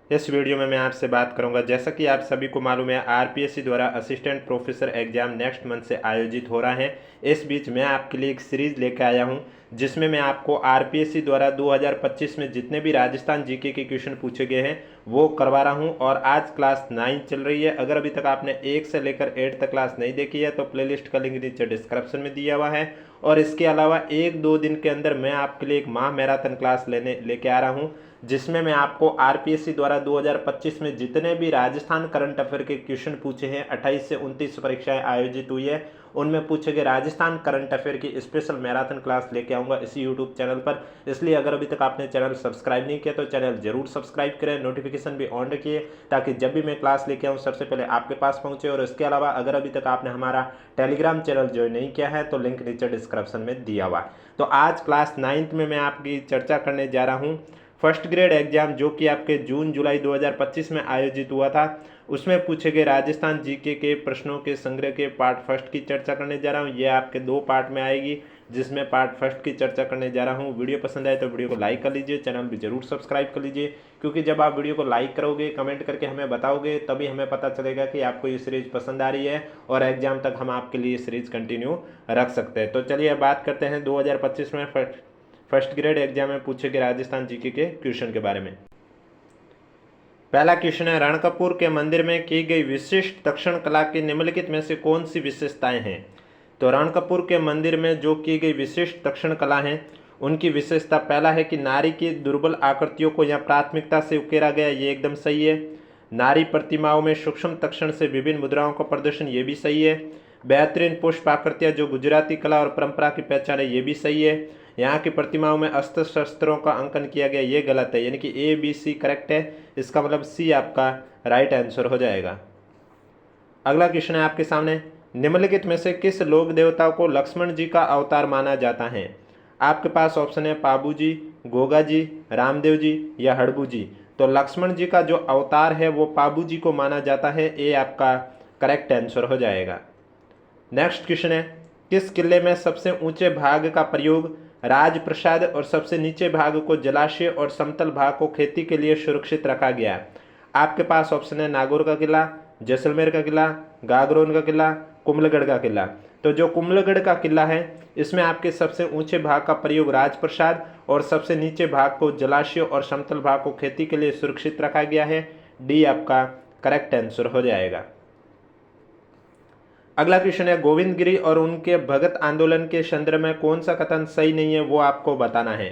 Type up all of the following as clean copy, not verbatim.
इस वीडियो में मैं आपसे बात करूंगा, जैसा कि आप सभी को मालूम है आरपीएससी द्वारा assistant professor exam next month से आयोजित हो रहा है। इस बीच मैं आपके लिए एक सीरीज़ लेकर आया हूं जिसमें मैं आपको आरपीएससी द्वारा 2025 में जितने भी राजस्थान जीके के क्वेश्चन पूछे गए हैं वो करवा रहा हूं। और आज क्लास 9 चल रही है। अगर अभी तक आपने 1 से लेकर 8 तक क्लास नहीं देखी है तो प्लेलिस्ट का लिंक नीचे डिस्क्रिप्शन में दिया हुआ है। और इसके अलावा 1-2 दिन के अंदर मैं आपके लिए एक माह मैराथन क्लास लेके आ रहा हूँ जिसमें मैं आपको आरपीएससी द्वारा 2025 में जितने भी राजस्थान करंट अफेयर के क्वेश्चन पूछे हैं, 28 से 29 परीक्षाएं आयोजित हुई है, उनमें पूछे गए राजस्थान करंट अफेयर की स्पेशल मैराथन क्लास लेके आऊँगा इसी यूट्यूब चैनल पर। इसलिए अगर अभी तक आपने चैनल सब्सक्राइब नहीं किया तो चैनल जरूर सब्सक्राइब करें, नोटिफिकेशन भी ऑन रखिए ताकि जब भी मैं क्लास लेके आऊँ सबसे पहले आपके पास पहुँचे। और इसके अलावा अगर अभी तक आपने हमारा टेलीग्राम चैनल ज्वाइन नहीं किया है तो लिंक नीचे डिस्क्रिप्शन में दिया हुआ है। तो आज क्लास 9th में मैं आपकी चर्चा करने जा रहा हूँ फर्स्ट ग्रेड एग्जाम जो कि आपके जून जुलाई 2025 में आयोजित हुआ था, उसमें पूछे गए राजस्थान जीके के प्रश्नों के संग्रह के पार्ट फर्स्ट की चर्चा करने जा रहा हूं। ये आपके 2 पार्ट में आएगी जिसमें पार्ट फर्स्ट की चर्चा करने जा रहा हूं। वीडियो पसंद आए तो वीडियो को लाइक कर लीजिए, चैनल भी जरूर सब्सक्राइब कर लीजिए, क्योंकि जब आप वीडियो को लाइक करोगे, कमेंट करके हमें बताओगे तभी हमें पता चलेगा कि आपको ये सीरीज पसंद आ रही है और एग्जाम तक हम आपके लिए सीरीज कंटिन्यू रख सकते हैं। तो चलिए बात करते हैं 2025 में फर्स्ट ग्रेड एग्जाम में पूछे गए राजस्थान जीके के क्वेश्चन के बारे में। पहला क्वेश्चन है, रणकपुर के मंदिर में की गई विशिष्ट दक्षिण कला की निम्नलिखित में से कौन सी विशेषताएं हैं। तो रणकपुर के मंदिर में जो की गई विशिष्ट दक्षिण कला है उनकी विशेषता, पहला है कि नारी की दुर्बल आकृतियों को यहाँ प्राथमिकता से उकेरा गया, ये एकदम सही है। नारी प्रतिमाओं में सूक्ष्म तक्षण से विभिन्न मुद्राओं का प्रदर्शन, ये भी सही है। बेहतरीन पुष्प आकृतियाँ जो गुजराती कला और परंपरा की पहचान है, ये भी सही है। यहाँ की प्रतिमाओं में अस्त्र शस्त्रों का अंकन किया गया, ये गलत है, यानी कि ए बी सी करेक्ट है। इसका मतलब सी आपका राइट आंसर हो जाएगा। अगला क्वेश्चन है आपके सामने, निम्नलिखित में से किस लोक देवता को लक्ष्मण जी का अवतार माना जाता है। आपके पास ऑप्शन है पाबू जी, गोगा जी, रामदेव जी या हड़बू जी। तो लक्ष्मण जी का जो अवतार है वो पाबू जी को माना जाता है, ए आपका करेक्ट आंसर हो जाएगा। नेक्स्ट क्वेश्चन है, किस किले में सबसे ऊंचे भाग का प्रयोग राजप्रसाद और सबसे नीचे भाग को जलाशय और समतल भाग को खेती के लिए सुरक्षित रखा गया है। आपके पास ऑप्शन है नागौर का किला, जैसलमेर का किला, गागरोन का किला, कुंभलगढ़ का किला। तो जो कुंभलगढ़ का किला है इसमें आपके सबसे ऊंचे भाग का प्रयोग राजप्रसाद और सबसे नीचे भाग को जलाशय और समतल भाग को खेती के लिए सुरक्षित रखा गया है, डी आपका करेक्ट आंसर हो जाएगा। अगला क्वेश्चन है, गोविंद गिरी और उनके भगत आंदोलन के संदर्भ में कौन सा कथन सही नहीं है वो आपको बताना है।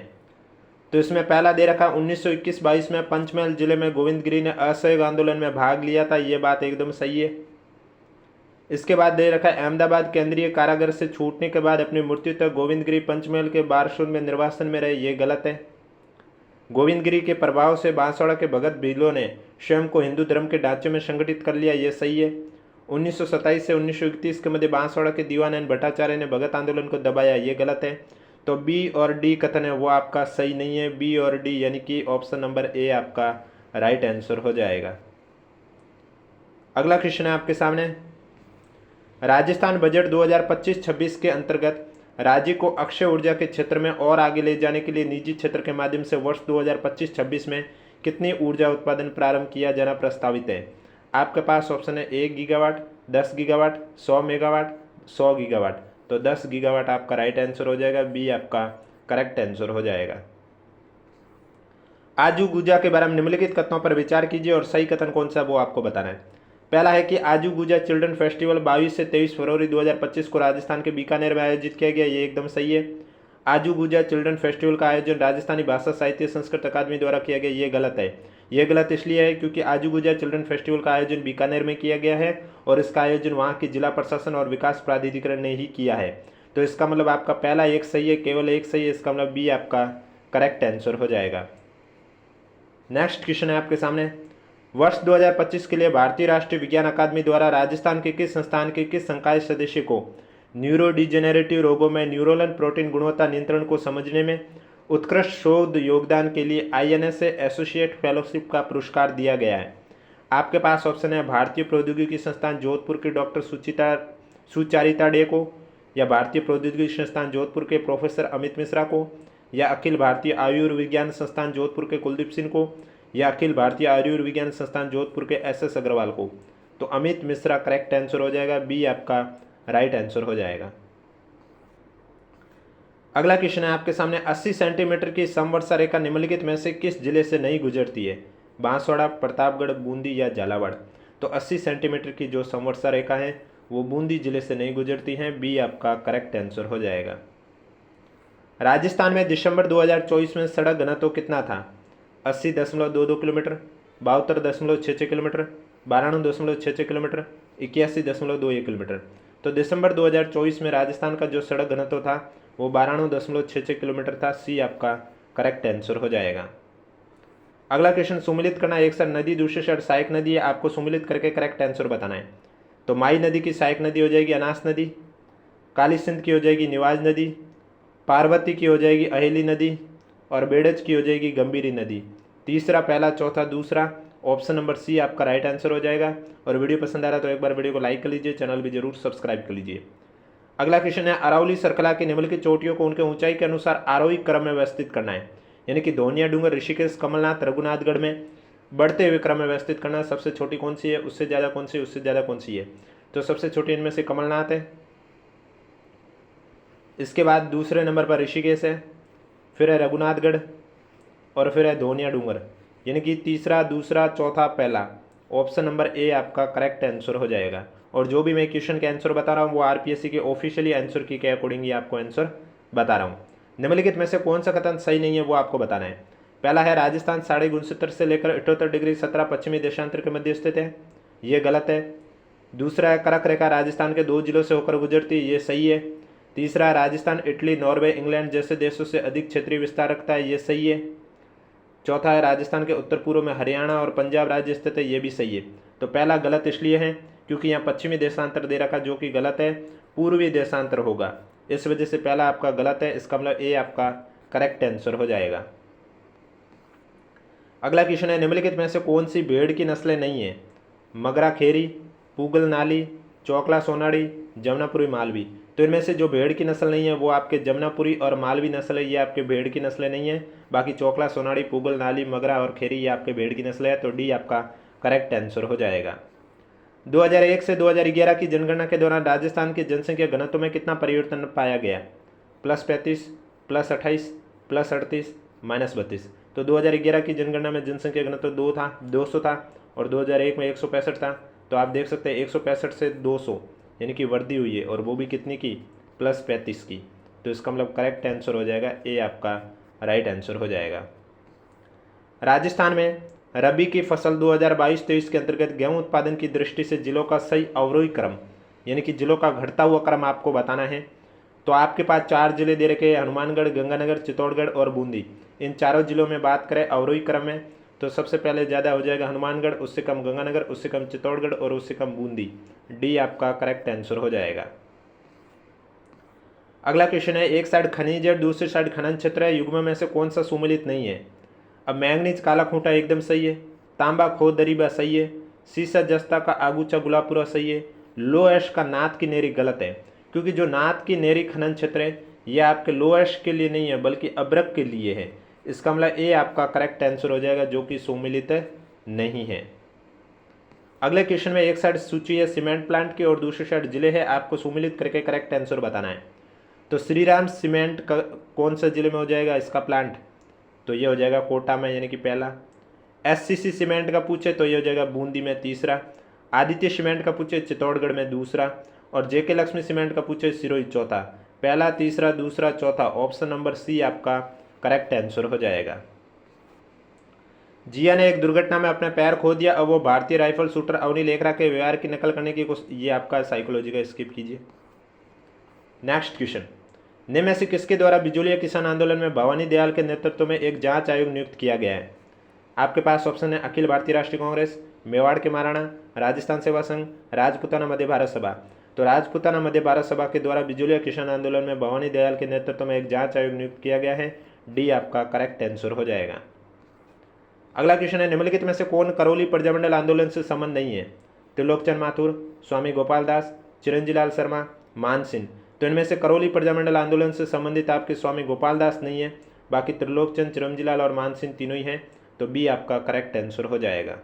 तो इसमें पहला दे रखा 1921-22 में पंचमहल जिले में गोविंद गिरी ने असहयोग आंदोलन में भाग लिया था, ये बात एकदम सही है। इसके बाद दे रखा अहमदाबाद केंद्रीय कारागार से छूटने के बाद अपनी मृत्यु तक गोविंद गिरी पंचमहल के बारसूर में निर्वासन में रहे, ये गलत है। गोविंद गिरी के प्रभाव से बांसवाड़ा के भगत बिलों ने स्वयं को हिंदू धर्म के ढांचे में संगठित कर लिया, ये सही है। 1927 से 1931 के मध्य बांसवाड़ा के दीवानंद भट्टाचार्य ने भगत आंदोलन को दबाया, ये गलत है। तो बी और डी कथन है वो आपका सही नहीं है, बी और डी यानी कि ऑप्शन नंबर ए आपका राइट आंसर हो जाएगा। अगला क्वेश्चन है आपके सामने, राजस्थान बजट 2025-26 के अंतर्गत राज्य को अक्षय ऊर्जा के क्षेत्र में और आगे ले जाने के लिए निजी क्षेत्र के माध्यम से वर्ष 2025-26 में कितनी ऊर्जा उत्पादन प्रारंभ किया जाना प्रस्तावित है। आपके पास ऑप्शन है 1 गीगावाट, 10 गीगावाट, 100 मेगावाट, 100 गीगावाट। तो 10 गीगावाट आपका राइट आंसर हो जाएगा, बी आपका करेक्ट आंसर हो जाएगा। आजू गुजा के बारे में निम्नलिखित कथनों पर विचार कीजिए और सही कथन कौन सा वो आपको बताना है। पहला है कि आजू गुजा चिल्ड्रन फेस्टिवल 22 से 23 फरवरी 2025 को राजस्थान के बीकानेर में आयोजित किया गया, ये एकदम सही है। आजू गुजा चिल्ड्रन फेस्टिवल का आयोजन राजस्थानी भाषा साहित्य संस्कृत अकादमी द्वारा किया गया, ये गलत है। ये गलत इसलिए है क्योंकि आजू गुजा चिल्ड्रन फेस्टिवल का आयोजन बीकानेर में किया गया है और इसका आयोजन वहाँ की जिला प्रशासन और विकास प्राधिकरण ने ही किया है। तो इसका मतलब आपका पहला एक सही है, केवल एक सही है, इसका मतलब बी आपका करेक्ट आंसर हो जाएगा। नेक्स्ट क्वेश्चन है आपके सामने, वर्ष 2025 के लिए भारतीय राष्ट्रीय विज्ञान अकादमी द्वारा राजस्थान के किस संस्थान के किस संकाय सदस्य को न्यूरोडिजेनरेटिव रोगों में न्यूरोलन प्रोटीन गुणवत्ता नियंत्रण को समझने में उत्कृष्ट शोध योगदान के लिए INSA एसोसिएट फेलोशिप का पुरस्कार दिया गया है। आपके पास ऑप्शन है भारतीय प्रौद्योगिकी संस्थान जोधपुर की डॉक्टर सुचारिता डे को, या भारतीय प्रौद्योगिकी संस्थान जोधपुर के प्रोफेसर अमित मिश्रा को, या अखिल भारतीय आयुर्विज्ञान संस्थान जोधपुर के कुलदीप सिंह को, या अखिल भारतीय आयुर्विज्ञान संस्थान जोधपुर के एस अग्रवाल को? तो अमित मिश्रा करेक्ट आंसर हो जाएगा, बी आपका राइट आंसर हो जाएगा। अगला क्वेश्चन है आपके सामने, 80 सेंटीमीटर की समवर्षा रेखा निम्नलिखित में से किस जिले से नहीं गुजरती है? बांसवाड़ा, प्रतापगढ़, बूंदी या झालावाड़? तो 80 सेंटीमीटर की जो समवर्षा रेखा है वो बूंदी जिले से नहीं गुजरती है, बी आपका करेक्ट आंसर हो जाएगा। राजस्थान में दिसंबर 2024 में सड़क घनत्व कितना था? 80.22 किलोमीटर, 72.66 किलोमीटर, 92.66 किलोमीटर, 81.21 किलोमीटर। तो दिसंबर 2024 में राजस्थान का जो सड़क घनत्व था वो 92.66 किलोमीटर था, सी आपका करेक्ट आंसर हो जाएगा। अगला क्वेश्चन, सुमिलित करना, एक साइड नदी दूसरे साइड सहायक नदी है, आपको सुमिलित करके करेक्ट आंसर बताना है। तो माई नदी की सहायक नदी हो जाएगी अनास नदी, काली सिंध की हो जाएगी निवाज नदी, पार्वती की हो जाएगी अहेली नदी और बेड़ज की हो जाएगी गंभीरी नदी। तीसरा, पहला, चौथा, दूसरा, ऑप्शन नंबर सी आपका राइट आंसर हो जाएगा। और वीडियो पसंद आ रहा है तो एक बार वीडियो को लाइक कर लीजिए, चैनल भी जरूर सब्सक्राइब कर लीजिए। अगला क्वेश्चन है, अरावली श्रृंखला की निम्नलिखित चोटियों को उनके ऊंचाई के अनुसार आरोही क्रम में व्यवस्थित करना है, यानी कि धोनिया डूंगर, ऋषिकेश, कमलनाथ, रघुनाथगढ़ में बढ़ते हुए क्रम में व्यवस्थित करना। सबसे छोटी कौन सी है, उससे ज़्यादा कौन सी है, उससे ज़्यादा कौन सी है? तो सबसे छोटी इनमें से कमलनाथ है, इसके बाद दूसरे नंबर पर ऋषिकेश है, फिर है रघुनाथगढ़ और फिर है धोनिया डूंगर, यानी कि तीसरा, दूसरा, चौथा, पहला। ऑप्शन नंबर ए आपका करेक्ट आंसर हो जाएगा। और जो भी मैं क्वेश्चन के आंसर बता रहा हूँ वो आरपीएससी के ऑफिशियली आंसर की के अकॉर्डिंग ही आपको आंसर बता रहा हूँ। निम्नलिखित में से कौन सा कथन सही नहीं है वो आपको बताना है। पहला है, राजस्थान 69.5 से लेकर 78 डिग्री 17 पश्चिमी देशांतर के मध्य स्थित है, ये गलत है। दूसरा है, कर्क रेखा राजस्थान के 2 जिलों से होकर गुजरती है, ये सही है। तीसरा, राजस्थान इटली, नॉर्वे, इंग्लैंड जैसे देशों से अधिक क्षेत्रीय विस्तार रखता है, ये सही है। चौथा है, राजस्थान के उत्तर पूर्व में हरियाणा और पंजाब राज्य स्थित है, ये भी सही है। तो पहला गलत इसलिए है क्योंकि यहाँ पश्चिमी देशांतर दे रखा, जो कि गलत है, पूर्वी देशांतर होगा, इस वजह से पहला आपका गलत है, इसका मतलब ए आपका करेक्ट आंसर हो जाएगा। अगला क्वेश्चन है, निम्नलिखित में से कौन सी भेड़ की नस्लें नहीं है? मगरा खेरी, पूगल नाली, चौकला सोनाड़ी, जमुनापुरी मालवी। तो इनमें से जो भेड़ की नस्ल नहीं है वो आपके जमुनापुरी और मालवी नस्ल है, ये आपके भेड़ की नस्लें नहीं है। बाकी चौकला सोनाड़ी, पूगल नाली, मगरा और खेरी ये आपके भेड़ की नस्ल है, तो डी आपका करेक्ट आंसर हो जाएगा। 2001 से 2011 की जनगणना के दौरान राजस्थान की जनसंख्या घनत्व में कितना परिवर्तन पाया गया? +35, +28, +38, -32। तो 2011 की जनगणना में जनसंख्या घनत्व 200 था और 2001 में 165 था। तो आप देख सकते हैं 165 से 200 यानी कि वृद्धि हुई है, और वो भी कितनी की? +35 की। तो इसका मतलब करेक्ट आंसर हो जाएगा, ए आपका राइट आंसर हो जाएगा। राजस्थान में रबी की फसल 2022-23 के अंतर्गत गेहूं उत्पादन की दृष्टि से जिलों का सही अवरोही क्रम, यानी कि जिलों का घटता हुआ क्रम आपको बताना है। तो आपके पास 4 जिले दे रखे हैं, हनुमानगढ़, गंगानगर, चित्तौड़गढ़ और बूंदी। इन चारों जिलों में बात करें अवरोही क्रम में, तो सबसे पहले ज़्यादा हो जाएगा हनुमानगढ़, उससे कम गंगानगर, उससे कम चित्तौड़गढ़ और उससे कम बूंदी। डी आपका करेक्ट आंसर हो जाएगा। अगला क्वेश्चन है, एक साइड खनिज है, दूसरी साइड खनन क्षेत्र है, युग्म में से कौन सा सुमेलित नहीं है? अब मैंगनीज काला खूंटा एकदम सही है, तांबा खो दरीबा सही है, सीसा जस्ता का आगूचा गुलापुरा सही है, लो एश का नाथ की नेरी गलत है, क्योंकि जो नाथ की नेरी खनन क्षेत्र है ये आपके लो एश के लिए नहीं है बल्कि अब्रक के लिए है। इसका मतलब ए आपका करेक्ट आंसर हो जाएगा, जो कि सुमेलित नहीं है। अगले क्वेश्चन में एक साइड सूची है सीमेंट प्लांट की और दूसरी साइड जिले है, आपको सुमेलित करके करेक्ट आंसर बताना है। तो श्रीराम सीमेंट का कौन सा जिले में हो जाएगा इसका प्लांट? तो ये हो जाएगा कोटा में, यानी कि पहला। एससीसी सीमेंट का पूछे तो ये हो जाएगा बूंदी में, तीसरा। आदित्य सीमेंट का पूछे चित्तौड़गढ़ में, दूसरा। और जेके लक्ष्मी सीमेंट का पूछे सिरोही, चौथा। पहला, तीसरा, दूसरा, चौथा, ऑप्शन नंबर सी आपका करेक्ट आंसर हो जाएगा। जिया ने एक दुर्घटना में अपना पैर खो दिया, अब वो भारतीय राइफल शूटर अवनी लेखरा के व्यवहार की नकल करने की कोशिश, ये आपका साइकोलॉजी का स्किप कीजिए। नेक्स्ट क्वेश्चन, निम्न में से किसके द्वारा बिजोलिया किसान आंदोलन में भवानी दयाल के नेतृत्व में एक जांच आयोग नियुक्त किया गया है? आपके पास ऑप्शन है अखिल भारतीय राष्ट्रीय कांग्रेस, मेवाड़ के महाराणा, राजस्थान सेवा संघ, राजपूताना मध्य भारत सभा। तो राजपूताना मध्य भारत सभा के द्वारा बिजोलिया किसान आंदोलन में भवानी दयाल के नेतृत्व में एक जांच आयोग नियुक्त किया गया है। डी आपका करेक्ट आंसर हो जाएगा। अगला क्वेश्चन है, निम्नलिखित में से कौन करौली प्रजामंडल आंदोलन से संबंध नहीं है? त्रिलोकचंद माथुर, स्वामी गोपाल दास, चिरंजीलाल शर्मा, मान सिंह। तो इनमें से करौली प्रजामंडल आंदोलन से संबंधित आपके स्वामी गोपाल दास नहीं है, बाकी त्रिलोकचंद, चिरंजीलाल और मान सिंह तीनों ही हैं। तो बी आपका करेक्ट आंसर हो जाएगा।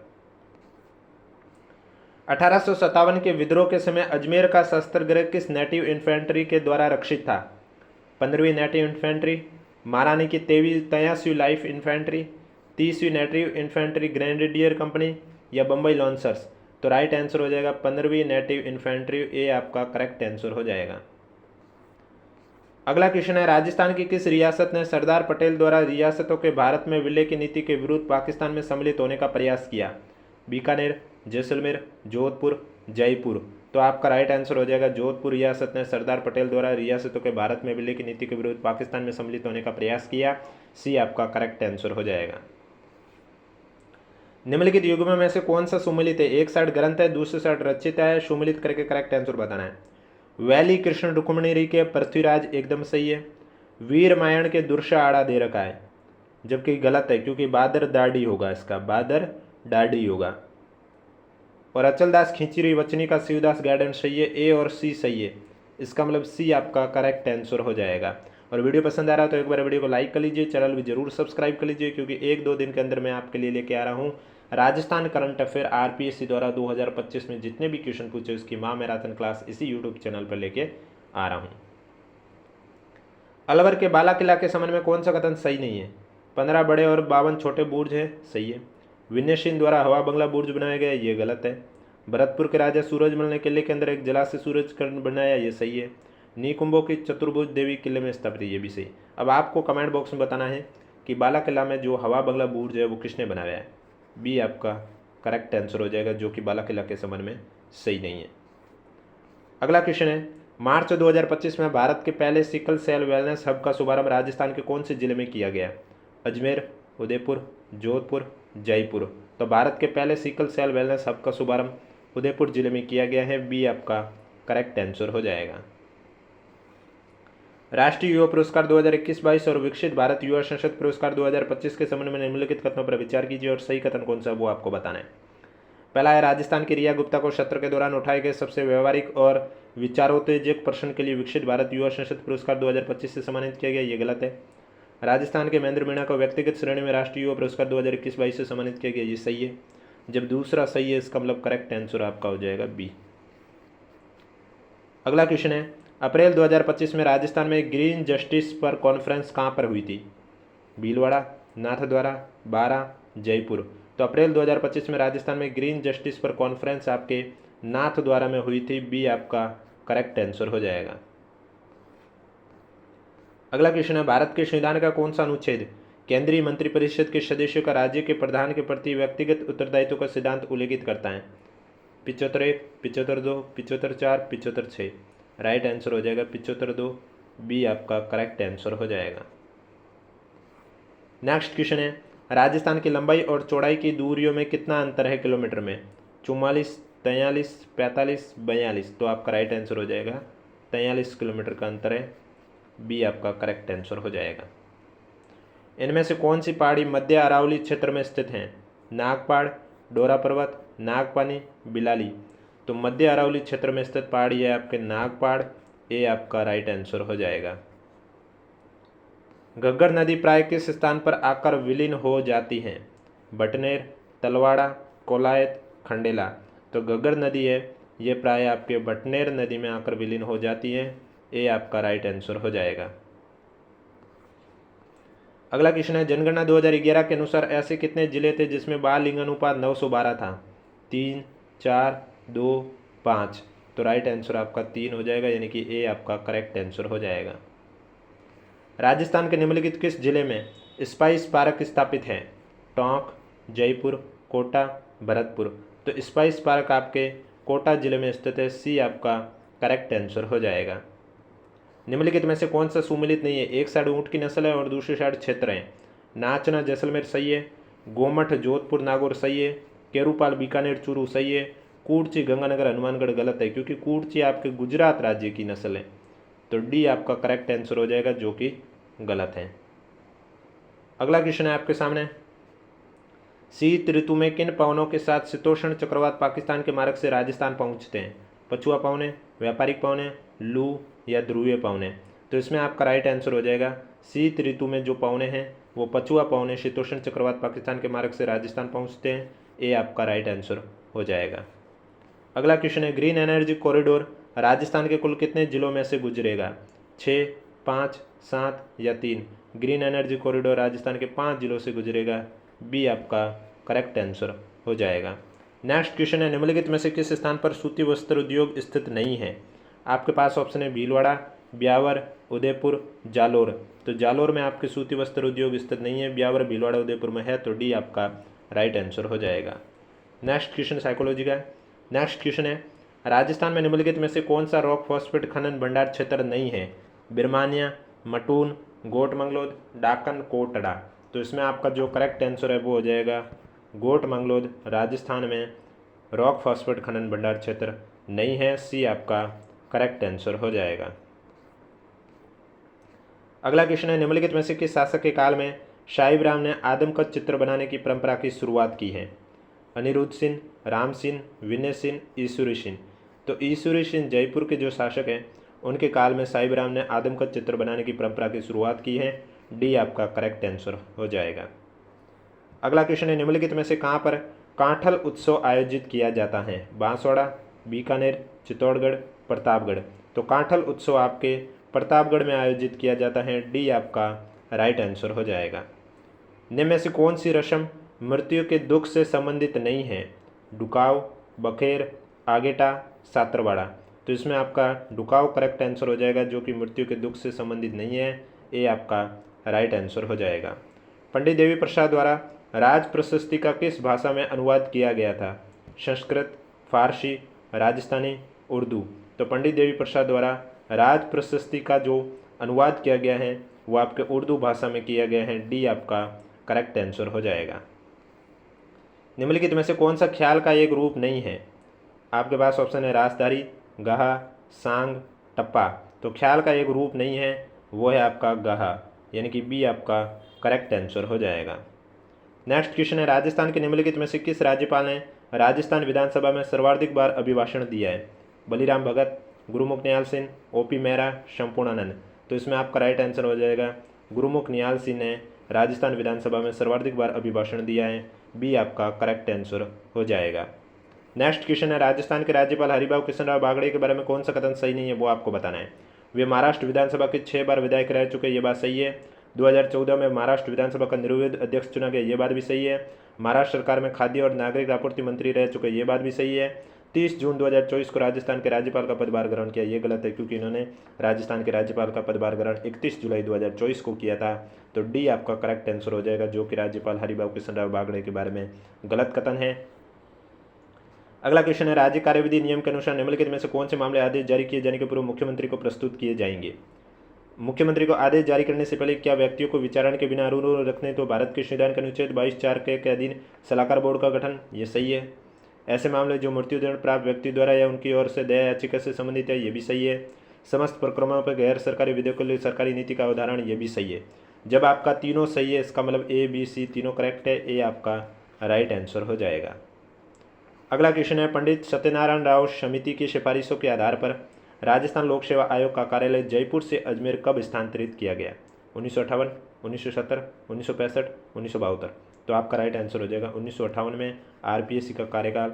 1857 के विद्रोह के समय अजमेर का शस्त्रगृह किस नेटिव इन्फेंट्री के द्वारा रक्षित था? 15वीं नेटिव इन्फेंट्री, महारानी की 83वीं लाइफ इन्फेंट्री, 30वीं नेटिव इन्फेंट्री ग्रेनेडियर कंपनी या बम्बई लॉन्सर्स? तो राइट आंसर हो जाएगा 15वीं नेटिव इन्फेंट्री, ए आपका करेक्ट आंसर हो जाएगा। अगला क्वेश्चन है, राजस्थान की किस रियासत ने सरदार पटेल द्वारा रियासतों के भारत में विलय की नीति के विरुद्ध पाकिस्तान में सम्मिलित होने का प्रयास किया? बीकानेर, जैसलमेर, जोधपुर, जयपुर? तो आपका राइट आंसर हो जाएगा जोधपुर रियासत ने सरदार पटेल द्वारा रियासतों के भारत में विलय की नीति के विरुद्ध पाकिस्तान में सम्मिलित होने का प्रयास किया। सी आपका करेक्ट आंसर हो जाएगा। निम्नलिखित युग्मों में से कौन सा सुमेलित है? एक साइड ग्रंथ है, दूसरी साइड रचिता है, सुमेलित करके करेक्ट आंसर बताना है। वैली कृष्ण रुक्मणी के पृथ्वीराज एकदम सही है। वीर रामायण के दुर्शा आड़ा दे रखा है, जबकि गलत है क्योंकि बादर दाढ़ी होगा, इसका बादर दाढ़ी होगा। और अचलदास खींची वचनी का शिवदास गार्डन सही है, ए और सी सही है, इसका मतलब सी आपका करेक्ट आंसर हो जाएगा। और वीडियो पसंद आ रहा है तो एक बार वीडियो को लाइक कर लीजिए, चैनल भी जरूर सब्सक्राइब कर लीजिए, क्योंकि 1-2 दिन के अंदर मैं आपके लिए लेके आ रहा हूँ राजस्थान करंट अफेयर आरपीएससी द्वारा 2025 में जितने भी क्वेश्चन पूछे उसकी माँ मैराथन क्लास इसी यूट्यूब चैनल पर लेके आ रहा हूँ। अलवर के बाला किला के संबंध में कौन सा कथन सही नहीं है? 15 बड़े और 52 छोटे बुर्ज है, सही है। विनय सिंह द्वारा हवा बंगला बुर्ज बनाया गया, ये गलत है। भरतपुर के राजा सूरजमल ने किले के अंदर एक जलाशय सूरजकर्ण बनाया, ये सही है। निकुंभों की चतुर्भुज देवी किले में स्थापित है, ये भी सही। अब आपको कमेंट बॉक्स में बताना है कि बाला किला में जो हवा बंगला बुर्ज है वो किसने बनाया है? बी आपका करेक्ट आंसर हो जाएगा, जो कि बाला किला के संबंध में सही नहीं है। अगला क्वेश्चन है, मार्च 2025 में भारत के पहले सिकल सेल वेलनेस हब का शुभारंभ राजस्थान के कौन से जिले में किया गया? अजमेर, उदयपुर, जोधपुर, जयपुर? तो भारत के पहले सिकल सेल वेलनेस हब का शुभारंभ उदयपुर जिले में किया गया है, बी आपका करेक्ट आंसर हो जाएगा। राष्ट्रीय युवा पुरस्कार 2021-22 और विकसित भारत युवा संसद पुरस्कार 2025 के संबंध में निम्नलिखित कथनों पर विचार कीजिए और सही कथन कौन सा वो आपको बताना है। पहला है, राजस्थान की रिया गुप्ता को सत्र के दौरान उठाए गए सबसे व्यवहारिक और विचारोत्तेजक प्रश्न के लिए विकसित भारत युवा संसद पुरस्कार 2025 से सम्मानित किया गया, ये गलत है। राजस्थान के महेंद्र मीणा को व्यक्तिगत श्रेणी में राष्ट्रीय युवा पुरस्कार 2021-22 से सम्मानित किया गया, ये सही है। जब दूसरा सही है इसका मतलब करेक्ट आंसर आपका हो जाएगा बी। अगला क्वेश्चन है, अप्रैल 2025 में राजस्थान में ग्रीन जस्टिस पर कॉन्फ्रेंस कहाँ पर हुई थी? भीलवाड़ा, नाथद्वारा, बारां, जयपुर? तो अप्रैल 2025 में राजस्थान में ग्रीन जस्टिस पर कॉन्फ्रेंस आपके नाथद्वारा में हुई थी, बी आपका करेक्ट आंसर हो जाएगा। अगला क्वेश्चन है, भारत के संविधान का कौन सा अनुच्छेद केंद्रीय मंत्रिपरिषद के सदस्यों का राज्य के प्रधान के प्रति व्यक्तिगत उत्तरदायित्व का सिद्धांत उल्लेखित करता है? 75(1), 75(2), 75(4), 75(6)? राइट आंसर हो जाएगा 75(2), बी आपका करेक्ट आंसर हो जाएगा। नेक्स्ट क्वेश्चन है, राजस्थान की लंबाई और चौड़ाई की दूरियों में कितना अंतर है किलोमीटर में? 44, 43, 45, 42? तो आपका राइट आंसर हो जाएगा 43 किलोमीटर का अंतर है, बी आपका करेक्ट आंसर हो जाएगा। इनमें से कौन सी पहाड़ी मध्य अरावली क्षेत्र में स्थित है? नागपाड़, डोरा पर्वत, नागपानी, बिलाली? तो मध्य अरावली क्षेत्र में स्थित पहाड़ी है आपके नागपाड़, ए आपका राइट आंसर हो जाएगा। घग्गर नदी प्राय किस स्थान पर आकर विलीन हो जाती है? बटनेर, तलवाड़ा, कोलायत, खंडेला? तो घग्गर नदी है ये प्राय आपके बटनेर नदी में आकर विलीन हो जाती है, ए आपका राइट आंसर हो जाएगा। अगला क्वेश्चन है, जनगणना 2011 के अनुसार ऐसे कितने जिले थे जिसमें बाल लिंग अनुपात 912 था? 3, 4, 2, 5? तो राइट आंसर आपका 3 हो जाएगा, यानी कि ए आपका करेक्ट आंसर हो जाएगा। राजस्थान के निम्नलिखित किस जिले में स्पाइस पार्क स्थापित है? टोंक, जयपुर, कोटा, भरतपुर? तो स्पाइस पार्क आपके कोटा जिले में स्थित है, सी आपका करेक्ट आंसर हो जाएगा। निम्नलिखित में से कौन सा सुमेलित नहीं है? एक साइड ऊँट की नस्ल है और दूसरी साइड क्षेत्र है। नाचना जैसलमेर सही है, गोमठ जोधपुर नागौर सही है, केरूपाल बीकानेर चूरू सही है, कूड़ची गंगानगर हनुमानगढ़ गलत है क्योंकि कूड़ची आपके गुजरात राज्य की नस्ल है, तो डी आपका करेक्ट आंसर हो जाएगा, जो कि गलत है। अगला क्वेश्चन है आपके सामने, शीत ऋतु में किन पवनों के साथ शीतोष्ण चक्रवात पाकिस्तान के मार्ग से राजस्थान पहुंचते हैं? पछुआ पवने, व्यापारिक पवने, लू या ध्रुवीय पवने? तो इसमें आपका राइट आंसर हो जाएगा शीत ऋतु में जो पवने हैं वो पछुआ पवने शीतोष्ण चक्रवात पाकिस्तान के मार्ग से राजस्थान पहुंचते हैं। ये आपका राइट आंसर हो जाएगा। अगला क्वेश्चन है, ग्रीन एनर्जी कॉरिडोर राजस्थान के कुल कितने जिलों में से गुजरेगा? 6, 5, 7 या 3? ग्रीन एनर्जी कॉरिडोर राजस्थान के 5 जिलों से गुजरेगा। बी आपका करेक्ट आंसर हो जाएगा। नेक्स्ट क्वेश्चन है, निम्नलिखित में से किस स्थान पर सूती वस्त्र उद्योग स्थित नहीं है? आपके पास ऑप्शन है भीलवाड़ा, ब्यावर, उदयपुर, जालोर। तो जालोर में आपके सूती वस्त्र उद्योग स्थित नहीं है, ब्यावर, भीलवाड़ा, उदयपुर में है। तो डी आपका राइट आंसर हो जाएगा। नेक्स्ट क्वेश्चन साइकोलॉजी का। नेक्स्ट क्वेश्चन है, राजस्थान में निम्नलिखित में से कौन सा रॉक फॉस्फेट खनन भंडार क्षेत्र नहीं है? बिरमानिया, मटून, गोटमंगलोद, डाकन, कोटड़ा। तो इसमें आपका जो करेक्ट आंसर है वो हो जाएगा गोटमंगलोद। राजस्थान में रॉक फॉस्फेट खनन भंडार क्षेत्र नहीं है। सी आपका करेक्ट आंसर हो जाएगा। अगला क्वेश्चन है, निम्नलिखित में से किस शासक के काल में शाहीब्राम ने आदमकद चित्र बनाने की परंपरा की शुरुआत की है? अनिरुद्ध सिंह, राम सिंह, विनय सिंह, ईश्वरी सिंह। तो ईश्वरी सिंह जयपुर के जो शासक हैं उनके काल में शाहीब्राम ने आदमकद चित्र बनाने की परंपरा की शुरुआत की है। डी आपका करेक्ट आंसर हो जाएगा। अगला क्वेश्चन है, निम्नलिखित में से कहाँ पर कांठल उत्सव आयोजित किया जाता है? बांसवाड़ा, बीकानेर, चित्तौड़गढ़, प्रतापगढ़। तो कांठल उत्सव आपके प्रतापगढ़ में आयोजित किया जाता है। डी आपका राइट आंसर हो जाएगा। निम्न में से कौन सी रस्म मृत्यु के दुख से संबंधित नहीं है? डुकाव, बखेर, आगेटा, सात्रवाड़ा। तो इसमें आपका डुकाव करेक्ट आंसर हो जाएगा, जो कि मृत्यु के दुख से संबंधित नहीं है। ये आपका राइट आंसर हो जाएगा। पंडित देवी प्रसाद द्वारा राज प्रशस्ति का किस भाषा में अनुवाद किया गया था? संस्कृत, फारसी, राजस्थानी, उर्दू। तो पंडित देवी प्रसाद द्वारा राज प्रशस्ति का जो अनुवाद किया गया है वो आपके उर्दू भाषा में किया गया है। डी आपका करेक्ट आंसर हो जाएगा। निम्नलिखित में से कौन सा ख्याल का एक रूप नहीं है? आपके पास ऑप्शन है राजधारी, गाहा, सांग, टप्पा। तो ख्याल का एक रूप नहीं है, वो है आपका गाहा, यानी कि बी आपका करेक्ट आंसर हो जाएगा। नेक्स्ट क्वेश्चन है, राजस्थान के निम्नलिखित में से किस राज्यपाल ने राजस्थान विधानसभा में सर्वाधिक बार अभिभाषण दिया है? बलीराम भगत, गुरुमुख निहाल सिंह, ओपी मेहरा, संपूर्णानंद। तो इसमें आपका राइट आंसर हो जाएगा गुरुमुख निहाल सिंह ने राजस्थान विधानसभा में सर्वाधिक बार अभिभाषण दिया है। बी आपका करेक्ट आंसर हो जाएगा। नेक्स्ट क्वेश्चन है, राजस्थान के राज्यपाल हरिभाऊ कृष्णराव बागड़े के बारे में कौन सा कथन सही नहीं है वो आपको बताना है। वे महाराष्ट्र विधानसभा के 6 बार विधायक रह चुके, ये बात सही है। 2014 में महाराष्ट्र विधानसभा का निर्विवाद अध्यक्ष चुना गया, ये बात भी सही है। महाराष्ट्र सरकार में खाद्य और नागरिक आपूर्ति मंत्री रह चुके, ये बात भी सही है। 30 जून 2024 को राजस्थान के राज्यपाल का पदभार ग्रहण किया, ये गलत है, क्योंकि इन्होंने राजस्थान के राज्यपाल का पदभार ग्रहण 31 जुलाई 2024 को किया था। तो डी आपका करेक्ट आंसर हो जाएगा, जो कि राज्यपाल हरिभाऊ कृष्णराव बागड़े के बारे में गलत कथन है। अगला क्वेश्चन है, राज्य कार्यविधि नियम के अनुसार निम्नलिखित में से कौन से मामले आदेश जारी किए जाने के पूर्व मुख्यमंत्री को प्रस्तुत किए जाएंगे? मुख्यमंत्री को आदेश जारी करने से पहले क्या व्यक्तियों को विचारण के बिना रूल रखने तो भारत के संविधान के अनुच्छेद 22(4) के अधीन सलाहकार बोर्ड का गठन, ये सही है। ऐसे मामले जो मृत्युदंड प्राप्त व्यक्ति द्वारा या उनकी ओर से दया याचिका से संबंधित है, ये भी सही है। समस्त प्रक्रमों पर गैर सरकारी विधेयकों के लिए सरकारी नीति का उदाहरण, ये भी सही है। जब आपका तीनों सही है इसका मतलब ए, बी, सी तीनों करेक्ट है। ए आपका राइट आंसर हो जाएगा। अगला क्वेश्चन है, पंडित सत्यनारायण राव समिति की सिफारिशों के आधार पर राजस्थान लोक सेवा आयोग का कार्यालय जयपुर से अजमेर कब स्थानांतरित किया गया? 1958, 1970, 1965, 1972। तो आपका राइट आंसर हो जाएगा 1958 में आरपीएससी का कार्यकाल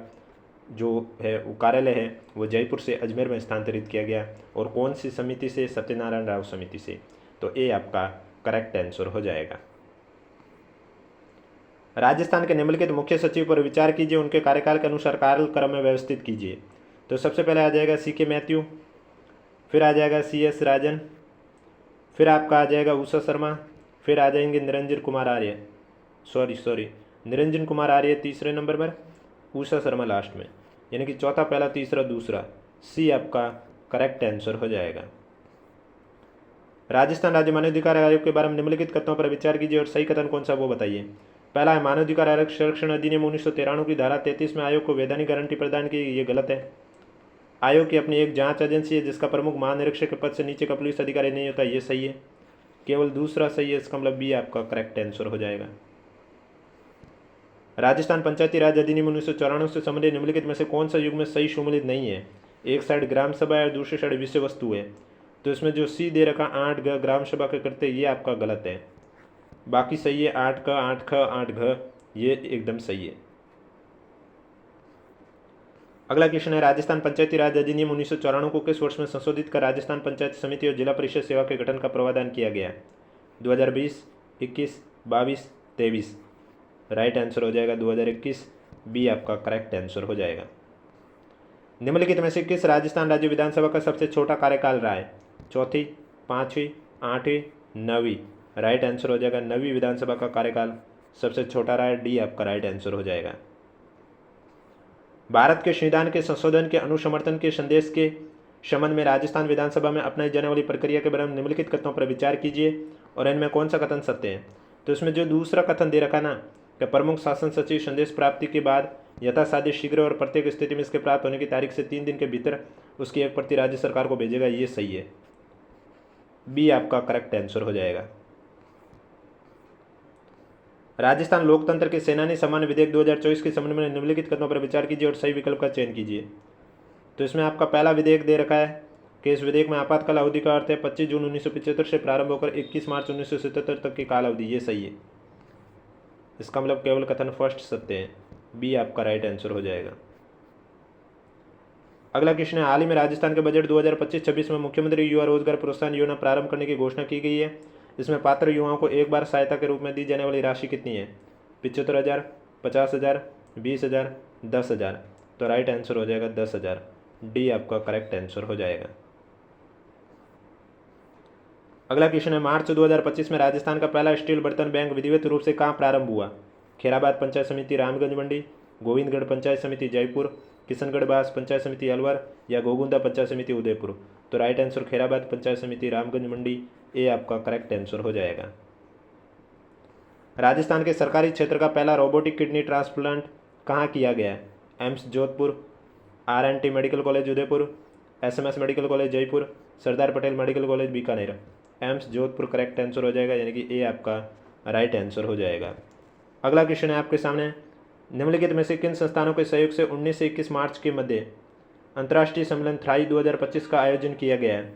जो है वो कार्यालय है वो जयपुर से अजमेर में स्थानांतरित किया गया। और कौन सी समिति से? सत्यनारायण राव समिति से। तो ए आपका करेक्ट आंसर हो जाएगा। राजस्थान के निम्नलिखित मुख्य सचिव पर विचार कीजिए, उनके कार्यकाल के अनुसार कार्यक्रम में व्यवस्थित कीजिए। तो सबसे पहले आ जाएगा CK मैथ्यू, फिर आ जाएगा CS राजन, फिर आपका आ जाएगा उषा शर्मा, फिर आ जाएंगे निरंजन कुमार आर्य, निरंजन कुमार आर्य तीसरे नंबर पर, उषा शर्मा लास्ट में, यानी कि चौथा पहला तीसरा दूसरा। सी आपका करेक्ट आंसर हो जाएगा। राजस्थान राज्य मानवाधिकार आयोग के बारे में निम्नलिखित कथनों पर विचार कीजिए और सही कथन कौन सा वो बताइए। पहला है, मानवाधिकार आयोग संरक्षण अधिनियम 1993 की धारा 33 में आयोग को वैधानिक गारंटी प्रदान की, ये गलत है। आयोग की अपनी एक जांच एजेंसी है जिसका प्रमुख महानिरीक्षक के पद से नीचे का पुलिस अधिकारी नहीं होता, ये सही है। केवल दूसरा सही है, इसका मतलब बी आपका करेक्ट आंसर हो जाएगा। राजस्थान पंचायती राज अधिनियम 1994 से संबंधित निम्नलिखित में से कौन सा युग में सही सम्मिलित नहीं है? एक साइड ग्राम सभा है और दूसरी साइड विषय वस्तु है। तो इसमें जो सी दे रखा 8 ग्राम सभा के करते, ये आपका गलत है। बाकी सही है। 8 क 8 ख 8 घ ये एकदम सही है। अगला क्वेश्चन है, राजस्थान पंचायती राज अधिनियम 1994 को किस वर्ष में संशोधित कर राजस्थान पंचायत समिति और जिला परिषद सेवा के गठन का प्रावधान किया गया है? 2020, 21, 22, 23। राइट आंसर हो जाएगा 2021। बी आपका करेक्ट आंसर हो जाएगा। निम्नलिखित में से किस राजस्थान राज्य विधानसभा का सबसे छोटा कार्यकाल रहा है? चौथी, पाँचवीं, आठवीं, नवीं। राइट आंसर हो जाएगा 9वीं विधानसभा का कार्यकाल सबसे छोटा रहा है। डी आपका राइट आंसर हो जाएगा। भारत के संविधान के संशोधन के अनुसमर्थन के संदेश के संबंध में राजस्थान विधानसभा में अपनाई जाने वाली प्रक्रिया के बारे में निम्नलिखित कथनों पर विचार कीजिए और इनमें कौन सा कथन सत्य है? तो इसमें जो दूसरा कथन दे रखा ना कि प्रमुख शासन सचिव संदेश प्राप्ति के बाद यथासाध्य शीघ्र और प्रत्येक स्थिति में इसके प्राप्त होने की तारीख से 3 दिन के भीतर उसकी एक प्रति राज्य सरकार को भेजेगा, ये सही है। बी आपका करेक्ट आंसर हो जाएगा। राजस्थान लोकतंत्र के सेनानी सम्मान विधेयक 2024 के संबंध में निम्नलिखित कथनों पर विचार कीजिए और सही विकल्प का चयन कीजिए। तो इसमें आपका पहला विधेयक दे रखा है कि इस विधेयक में आपातकाल अवधि का अर्थ है 25 जून 1975 से प्रारंभ होकर 21 मार्च 1977 तक की काल अवधि, ये सही है। इसका मतलब केवल कथन फर्स्ट सत्य है। बी आपका राइट आंसर हो जाएगा। अगला क्वेश्चन है, हाल ही में राजस्थान के बजट 2025-26 में मुख्यमंत्री युवा रोजगार प्रोत्साहन योजना प्रारंभ करने की घोषणा की गई है। इसमें पात्र युवाओं को एक बार सहायता के रूप में दी जाने वाली राशि कितनी है? 75,000, 50,000, 20,000, 10,000। तो राइट आंसर हो जाएगा 10,000। डी आपका करेक्ट आंसर हो जाएगा। अगला क्वेश्चन है, मार्च 2025 में राजस्थान का पहला स्टील बर्तन बैंक विधिवत रूप से कहाँ प्रारंभ हुआ? खैराबाद पंचायत समिति रामगंज मंडी, गोविंदगढ़ पंचायत समिति जयपुर, किशनगढ़ बास पंचायत समिति अलवर या गोगुंदा पंचायत समिति उदयपुर। तो राइट आंसर खैराबाद पंचायत समिति रामगंज मंडी, ए आपका करेक्ट आंसर हो जाएगा। राजस्थान के सरकारी क्षेत्र का पहला रोबोटिक किडनी ट्रांसप्लांट कहाँ किया गया है? AIIMS Jodhpur, RNT medical college Udaipur, SMS medical college Jaipur, Sardar Patel medical college Bikaner. AIIMS Jodhpur correct answer हो जाएगा, यानी कि ए आपका राइट आंसर हो जाएगा। अगला क्वेश्चन है आपके सामने, निम्नलिखित में से किन संस्थानों के सहयोग से 19 से 21 मार्च के मध्य अंतर्राष्ट्रीय सम्मेलन थ्राई 2025 का आयोजन किया गया है?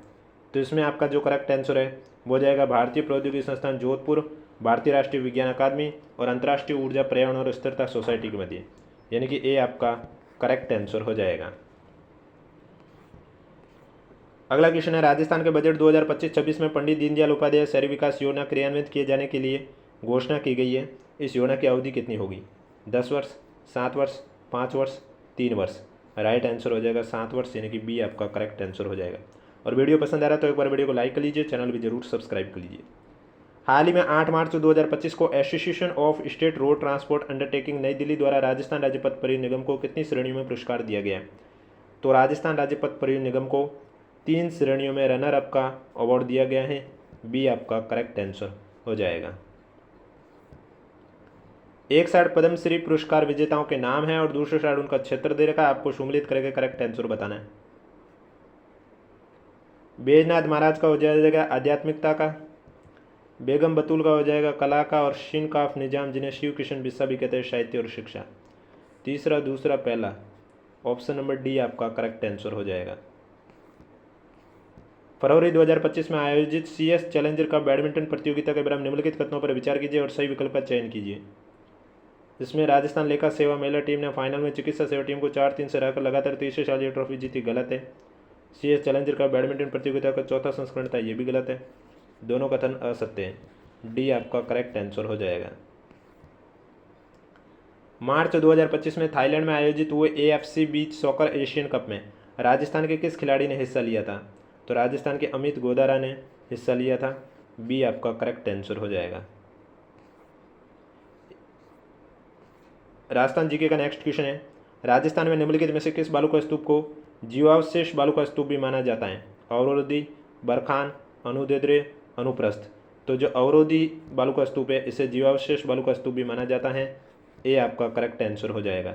तो इसमें आपका जो करेक्ट आंसर है वो जाएगा भारतीय प्रौद्योगिकी संस्थान जोधपुर, भारतीय राष्ट्रीय विज्ञान अकादमी और अंतर्राष्ट्रीय ऊर्जा पर्यावरण और स्थिरता सोसाइटी के मध्य, यानी कि ए आपका करेक्ट आंसर हो जाएगा। अगला क्वेश्चन है, राजस्थान के बजट 2025-26 में पंडित दीनदयाल उपाध्याय शहरी विकास योजना क्रियान्वित किए जाने के लिए घोषणा की गई है। इस योजना की अवधि कितनी होगी? 10 वर्ष, 7 वर्ष, 5 वर्ष, 3 वर्ष। राइट आंसर हो जाएगा 7 वर्ष, यानी कि बी आपका करेक्ट आंसर हो जाएगा। और वीडियो पसंद आ रहा है तो एक बार वीडियो को लाइक कर लीजिए, चैनल भी जरूर सब्सक्राइब कर लीजिए। हाल ही में 8 मार्च 2025 को association of state road transport undertaking नई दिल्ली द्वारा राजस्थान राज्य पथ परिवहन निगम को कितनी श्रेणियों में पुरस्कार दिया गया है? तो राजस्थान राज्य पथ परिवहन निगम को 3 श्रेणियों में रनर अप का अवार्ड दिया गया है। बी आपका करेक्ट आंसर हो जाएगा। एक साइड पद्मश्री पुरस्कार विजेताओं के नाम है और दूसरे साइड उनका क्षेत्र दे रखा है, आपको सम्मिलित करके करेक्ट आंसर बताना है। बैजनाथ महाराज का हो जाएगा आध्यात्मिकता का, बेगम बतूल का हो जाएगा कला का, और शिनकाफ निजाम जिन्हें शिव किशन बिस्सा भी कहते हैं साहित्य और शिक्षा। तीसरा, दूसरा, पहला। ऑप्शन नंबर डी आपका करेक्ट आंसर हो जाएगा। फरवरी 2025 में आयोजित CS चैलेंजर कप बैडमिंटन प्रतियोगिता के बारे में निम्नलिखित कथनों पर विचार कीजिए और सही विकल्प का चयन कीजिए। इसमें राजस्थान लेखा सेवा महिला टीम ने फाइनल में चिकित्सा सेवा टीम को 4-3 से हराकर लगातार तीसरे साल ये ट्रॉफी जीती, गलत है। CS चैलेंजर कप बैडमिंटन प्रतियोगिता का चौथा संस्करण था, ये भी गलत है। दोनों कथन असत्य हैं। डी आपका करेक्ट आंसर हो जाएगा। मार्च 2025 में थाईलैंड में आयोजित हुए AFC beach soccer Asian cup में राजस्थान के किस खिलाड़ी ने हिस्सा लिया था? तो राजस्थान के अमित गोदारा ने हिस्सा लिया था। बी आपका करेक्ट आंसर हो जाएगा। राजस्थान जीके का नेक्स्ट क्वेश्चन है, राजस्थान में निम्नलिखित में से किस बालुका स्तूप को जीवावशेष बालुका स्तूप भी माना जाता है? अवरोधी, बरखान, अनुदेद्रे, अनुप्रस्थ। तो जो अवरोधी बालुका स्तूप है इसे जीवावशेष बालुका स्तूप भी माना जाता है। ए आपका करेक्ट आंसर हो जाएगा।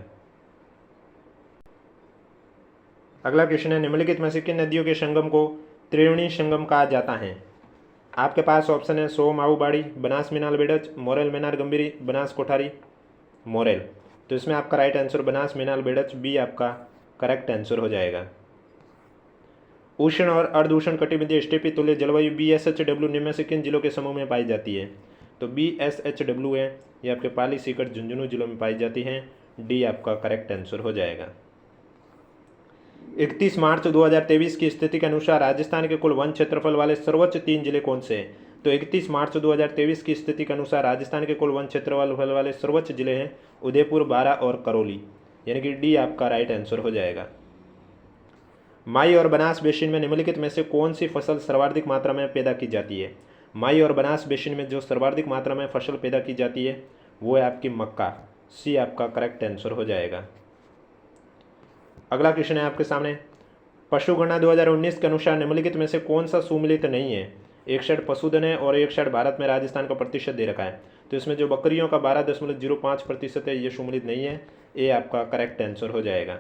अगला क्वेश्चन है, निम्नलिखित में से किन नदियों के संगम को त्रिवेणी संगम कहा जाता है? आपके पास ऑप्शन है सो माऊबाड़ी, बनास मीनाल बेड़च, मोरेल मेनार गंभीरी, बनास कोठारी, मोरेल। तो इसमें आपका right answer Banas Menal Berach, B आपका करेक्ट आंसर हो जाएगा। उष्ण और अर्ध उष्ण कटिबंधीय स्टेपी तुल्य जलवायु BSHW निम्न में से किन जिलों के समूह में पाई जाती है? तो BSHW है, ये आपके पाली, सीकर, झुंझुनू जिलों में पाई जाती हैं। डी आपका करेक्ट आंसर हो जाएगा। 31 मार्च 2023 की स्थिति के अनुसार राजस्थान के कुल वन क्षेत्रफल वाले सर्वोच्च 3 जिले कौन से हैं? तो 31 मार्च 2023 की स्थिति के अनुसार राजस्थान के कुल वन क्षेत्रफल वाले सर्वोच्च जिले हैं उदयपुर, बारां और करौली, यानी कि डी आपका राइट आंसर हो जाएगा। माई और बनास बेसिन में निम्नलिखित में से कौन सी फसल सर्वाधिक मात्रा में पैदा की जाती है? माई और बनास बेसिन में जो सर्वाधिक मात्रा में फसल पैदा की जाती है वो है आपकी मक्का। सी आपका करेक्ट आंसर हो जाएगा। अगला क्वेश्चन है आपके सामने, पशुगणना 2019 के अनुसार निम्नलिखित में से कौन सा सुमेलित नहीं है? एक साइड पशुधन है और एक साइड भारत में राजस्थान का प्रतिशत दे रखा है, तो इसमें जो बकरियों का 12.05% है ये सुमेलित नहीं है। ये आपका करेक्ट आंसर हो जाएगा।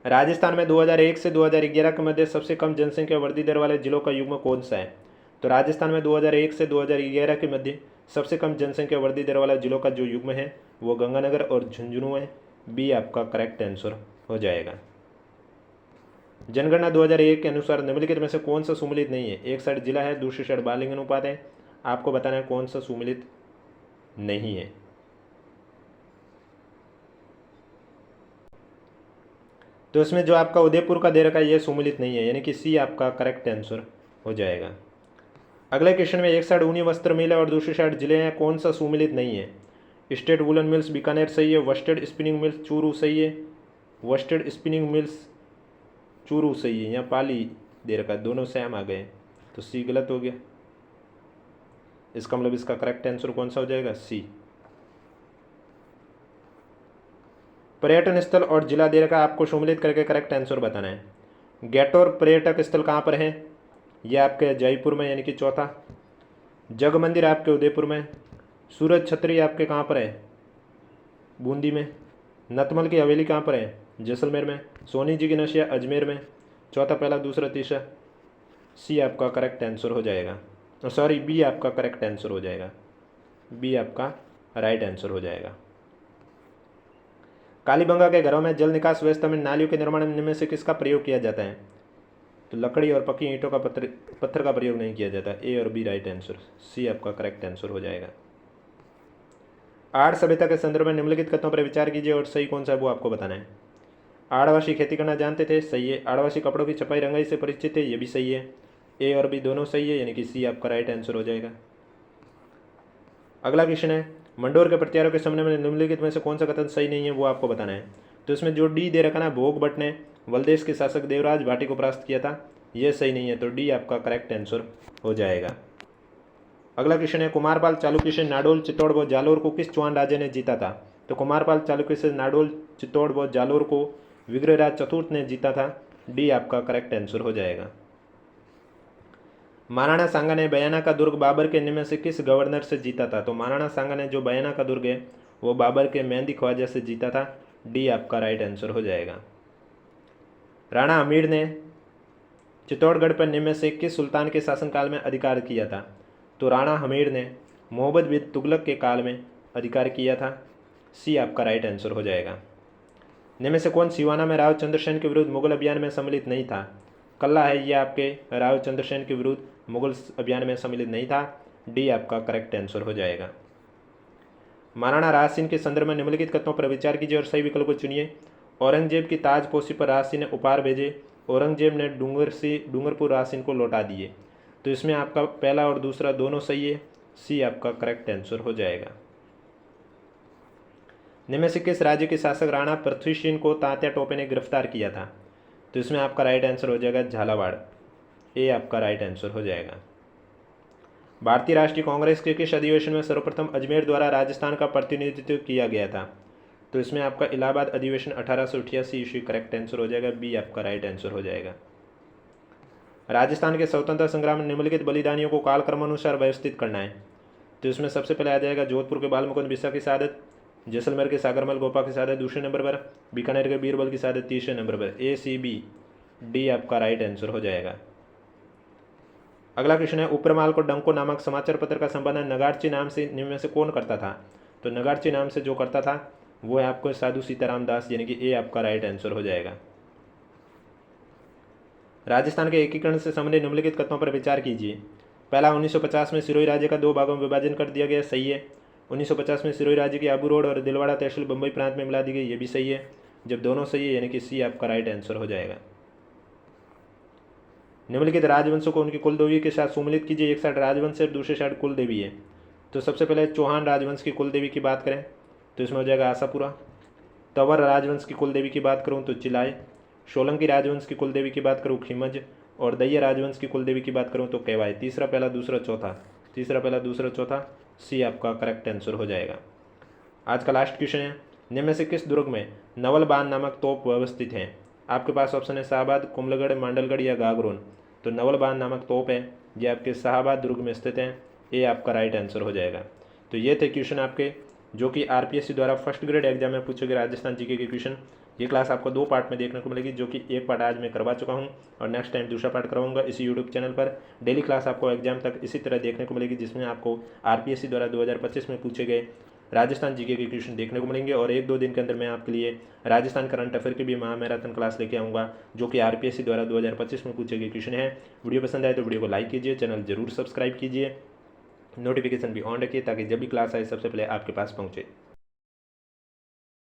राजस्थान में 2001 से 2011 के मध्य सबसे कम जनसंख्या वृद्धि दर वाले जिलों का युग्म कौन सा है? तो राजस्थान में 2001 से 2011 के मध्य सबसे कम जनसंख्या वृद्धि दर वाला जिलों का जो युग्म है वो गंगानगर और झुंझुनू है। बी आपका करेक्ट आंसर हो जाएगा। जनगणना 2001 के अनुसार निम्नलिखित में से कौन सा सुमेलित नहीं है? एक साइड जिला है, दूसरी साइड बाल लिंग अनुपात है। आपको बताना है कौन सा सुमेलित नहीं है। तो इसमें जो आपका उदयपुर का दे रखा है ये सुमेलित नहीं है, यानी कि सी आपका करेक्ट आंसर हो जाएगा। अगले क्वेश्चन में एक साइड ऊनी वस्त्र मिल है और दूसरी साइड जिले हैं, कौन सा सुमेलित नहीं है? स्टेट वुलन मिल्स बीकानेर सही है, वस्टेड स्पिनिंग मिल्स चूरू सही है, वस्टेड स्पिनिंग मिल्स चूरू सही है, यहाँ पाली दे रखा है, दोनों सेम आ गए, तो सी गलत हो गया। इसका मतलब इसका करेक्ट आंसर कौन सा हो जाएगा? सी। पर्यटन स्थल और जिला दे रखा है, आपको सम्मिलित करके करेक्ट आंसर बताना है। गैटोर पर्यटक स्थल कहाँ पर है? यह आपके जयपुर में, यानी कि चौथा। जग मंदिर आपके उदयपुर में। सूरज छतरी आपके कहाँ पर है? बूंदी में। नतमल की हवेली कहाँ पर है? जैसलमेर में। सोनी जी की नशिया अजमेर में। चौथा, पहला, दूसरा, तीसरा। सी आपका करेक्ट आंसर हो जाएगा, सॉरी बी आपका करेक्ट आंसर हो जाएगा। बी आपका राइट आंसर हो जाएगा। कालीबंगा के घरों में जल निकास व्यवस्था में नालियों के निर्माण में से किसका प्रयोग किया जाता है? तो लकड़ी और पक्की ईंटों का पत्थर का प्रयोग नहीं किया जाता। ए और बी राइट आंसर। सी आपका करेक्ट आंसर हो जाएगा। आड़ सभ्यता के संदर्भ में निम्नलिखित कथनों पर विचार कीजिए और सही कौन सा है वो आपको बताना है। आदिवासी खेती करना जानते थे, सही है। आदिवासी कपड़ों की छपाई रंगाई से परिचित थे, ये भी सही है। ए और बी दोनों सही है, यानी कि सी आपका राइट आंसर हो जाएगा। अगला क्वेश्चन है, मंडोर के प्रत्यारों के सामने में निम्नलिखित में से कौन सा कथन सही नहीं है वो आपको बताना है। तो इसमें जो डी दे रखा ना, भोग भट्ट ने वलदेश के शासक देवराज भाटी को परास्त किया था, ये सही नहीं है, तो डी आपका करेक्ट आंसर हो जाएगा। अगला क्वेश्चन है, कुमारपाल चालुक्य से नाडोल, चित्तौड़ व जालोर को किस चौहान राजा ने जीता था? तो कुमारपाल चालुक्य से नाडोल, चित्तौड़ व जालोर को विग्रहराज चतुर्थ ने जीता था। डी आपका करेक्ट आंसर हो जाएगा। महाराणा सांगा ने बयाना का दुर्ग बाबर के निम्न से किस गवर्नर से जीता था? तो महाराणा सांगा ने जो बयाना का दुर्ग है वो बाबर के मेहंदी ख्वाजा से जीता था। डी आपका राइट आंसर हो जाएगा। राणा हमीर ने चित्तौड़गढ़ पर निम्न से किस सुल्तान के शासनकाल में अधिकार किया था? तो राणा हमीर ने मोहम्मद बिन तुगलक के काल में अधिकार किया था। सी आपका राइट आंसर हो जाएगा। निम्न से कौन सिवाना में राव चंद्रसेन के विरुद्ध मुगल अभियान में सम्मिलित नहीं था? कल्ला है ये आपके राव चंद्रसेन के विरुद्ध मुगल अभियान में सम्मिलित नहीं था। डी आपका करेक्ट आंसर हो जाएगा। महाराणा राज सिंह के संदर्भ में निम्नलिखित कथनों पर विचार कीजिए और सही विकल्प को चुनिए। औरंगजेब की ताजपोशी पर राज सिंह ने उपहार भेजे, औरंगजेब ने डूंगरपुर राज सिंह को लौटा दिए। तो इसमें आपका पहला और दूसरा दोनों सही है। सी आपका करेक्ट आंसर हो जाएगा। निम्न से किस राज्य के शासक राणा पृथ्वी सिंह को तात्या टोपे ने गिरफ्तार किया था? तो इसमें आपका राइट आंसर हो जाएगा झालावाड़। ए आपका राइट आंसर हो जाएगा। भारतीय राष्ट्रीय कांग्रेस के किस अधिवेशन में सर्वप्रथम अजमेर द्वारा राजस्थान का प्रतिनिधित्व किया गया था? तो इसमें आपका इलाहाबाद अधिवेशन 1888 ईस्वी करेक्ट आंसर हो जाएगा। बी आपका राइट आंसर हो जाएगा। राजस्थान के स्वतंत्रता संग्राम में निम्नलिखित बलिदानियों को कालक्रमानुसार व्यवस्थित करना है। तो इसमें सबसे पहले आ जाएगा जोधपुर के बाल मुकुंद बिस्सा की शहादत, जैसलमेर के सागरमल गोपा की शहादत दूसरे नंबर पर, बीकानेर के बीरबल की शहादत तीसरे नंबर पर। ए सी बी डी आपका राइट आंसर हो जाएगा। अगला क्वेश्चन है, ऊपरमाल को डंको नामक समाचार पत्र का संपादन नगार्ची नाम से निम्न में से कौन करता था? तो नगार्ची नाम से जो करता था वो है आपको साधु सीताराम दास, यानी कि ए आपका राइट आंसर हो जाएगा। राजस्थान के एकीकरण से संबंधित निम्नलिखित कथनों पर विचार कीजिए। पहला 1950 में सिरोही राज्य का 2 भागों में विभाजन कर दिया गया, सही है। 1950 में सिरोही राज्य की आबू रोड और दिलवाड़ा तहसील बम्बई प्रांत में मिला दी गई, ये भी सही है। जब दोनों सही है यानी कि सी आपका राइट आंसर हो जाएगा। निम्नलिखित राजवंशों को उनकी कुलदेवी के साथ सुमिलित कीजिए। एक साइड राजवंश है, दूसरे साइड कुलदेवी है। तो सबसे पहले चौहान राजवंश की कुलदेवी की बात करें तो इसमें हो जाएगा आशापुरा। तंवर राजवंश की कुलदेवी की बात करूँ तो चिलाय। सोलंकी राजवंश की कुलदेवी की बात करूँ खिमज। और दैया राजवंश की कुलदेवी की बात करूँ तो केवाय। तीसरा पहला दूसरा चौथा सी आपका करेक्ट आंसर हो जाएगा। आज का लास्ट क्वेश्चन है, निम्न में से किस दुर्ग में नवल बांध नामक तोप व्यवस्थित है? आपके पास ऑप्शन है शाहबाद, कुंभलगढ़, मांडलगढ़ या गागरोन। तो नवल बांध नामक तोप है ये आपके शाहबाद दुर्ग में स्थित है, ये आपका राइट आंसर हो जाएगा। तो ये थे क्वेश्चन आपके जो कि आरपीएससी द्वारा फर्स्ट ग्रेड एग्जाम में पूछे गए राजस्थान जीके के क्वेश्चन। ये क्लास आपको 2 पार्ट में देखने को मिलेगी, जो कि एक पार्ट आज मैं करवा चुका हूँ और नेक्स्ट टाइम दूसरा पार्ट करवाऊंगा इसी यूट्यूब चैनल पर। डेली क्लास आपको एग्जाम तक इसी तरह देखने को मिलेगी, जिसमें आपको आरपीएससी द्वारा 2025 में पूछे गए राजस्थान जीके के क्वेश्चन देखने को मिलेंगे। और 1-2 दिन के अंदर मैं आपके लिए राजस्थान करंट अफेयर की भी महामैराथन क्लास लेके आऊँगा, जो कि आरपीएससी द्वारा 2025 में पूछे गए क्वेश्चन है। वीडियो पसंद आए तो वीडियो को लाइक कीजिए, चैनल जरूर सब्सक्राइब कीजिए, नोटिफिकेशन भी ऑन रखिए ताकि जब भी क्लास आए सबसे पहले आपके पास पहुँचे।